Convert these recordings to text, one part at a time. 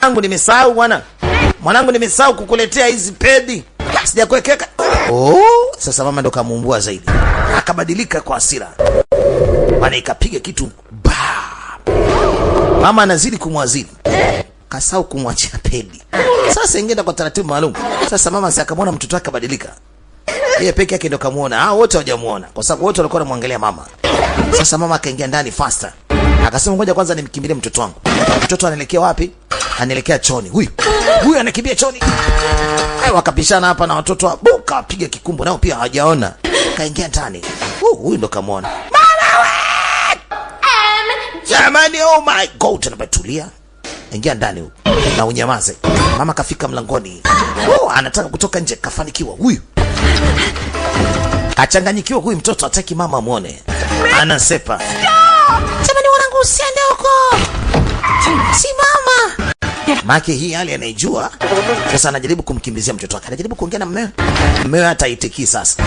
mwanangu nimesahau bwana. Mwanangu nimesahau kukuletea hizi pedi. Sijakuwekeka. Oh, sasa mama ndo kamuumbua zaidi. Akabadilika kwa hasira. Bwana ikapiga kitu. Mama anazidi kumwazidi. Kasahau kumwachia pedi. Sasa ingeenda kwa taratibu maalum. Sasa mama sasa akamwona mtoto wake kabadilika. Yeye peke yake ndo kamuona. Hao wote hawajamuona kwa sababu wote walikuwa wanamwangalia mama. Sasa mama akaingia ndani faster. Akasema ngoja kwanza nimkimbilie mtoto wangu. Mtoto anaelekea wapi? Anaelekea chooni. Huyu anakimbia chooni. Wakapishana hapa na watoto wa buka piga kikumbo nao pia hawajaona. Kaingia ndani. Huyu ndo kamuona. Mama we! Jamani, oh my God, anabatulia. Ingia ndani huko na unyamaze. Mama kafika mlangoni. Anataka kutoka nje, kafanikiwa. Huyu kachanganyikiwa, huyu mtoto hataki mama muone. Anasepa. Jamani wanangu, usiende huko. Si mama. Maki hii hali anaijua. Sasa anajaribu kumkimbizia mtoto wake. Anajaribu kuongea na mmewe. Mmewe hata haitiki sasa.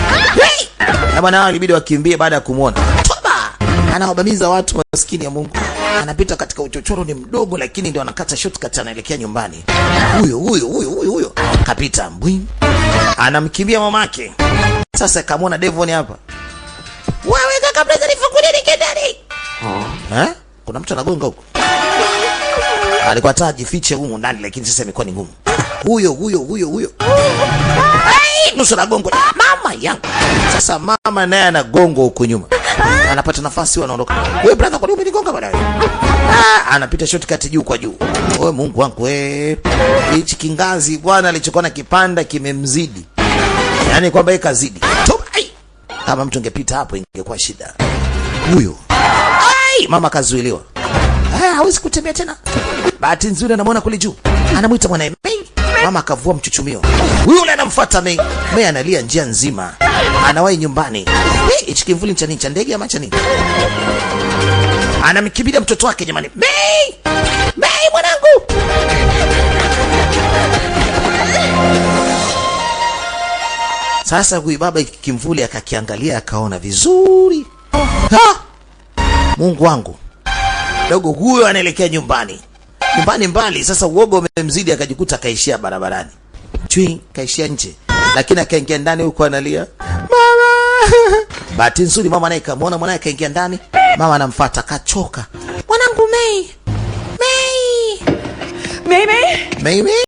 Na bwana hao ilibidi wakimbie baada ya kumuona. Toba! Anawabamiza watu maskini ya Mungu. Anapita katika uchochoro, ni mdogo lakini ndio anakata shortcut anaelekea nyumbani. Huyo kapita mbwing. Anamkimbia mamake. Sasa kamwona Devon hapa. Wewe kaka brother nifungulie nikendani. Kuna mtu anagonga huko. Alikuwa anataka jifiche huko ndani lakini sasa imekuwa ni ngumu. Huyo. Nusu anagonga. Mama yangu. Sasa mama naye anagonga huko nyuma. Anapata nafasi anaondoka. Wewe brother, kwa nini umenigonga bwana? Anapita shortcut juu kwa juu. Wewe Mungu wangu wewe. Hichi kingazi bwana alichokuwa na kipanda kimemzidi. Yaani kwamba yeye kazidi. Kama mtu angepita hapo ingekuwa shida. Huyo. Mama kazuiliwa. Hawezi kutembea tena. Bahati nzuri anamwona kule juu. Anamuita mwanae Mei. Mama akavua mchuchumio. Huyo yule anamfuata Mei. Mei analia njia nzima. Anawahi nyumbani. Hichi kimvuli cha nini, cha ndege ama cha nini? Anamkimbilia mtoto wake jamani. Mei! Mei mwanangu! Sasa huyu baba kimvuli akakiangalia akaona vizuri. Mungu wangu. Dogo huyo anaelekea nyumbani. Nyumbani mbali, sasa uoga umemzidi akajikuta kaishia barabarani. Chui kaishia nje. Lakini akaingia ndani huko analia. Mama! Bahati nzuri mama naye kamwona mwanae kaingia ndani. Mama anamfuata kachoka. Mwanangu Mei. Mei. Mei.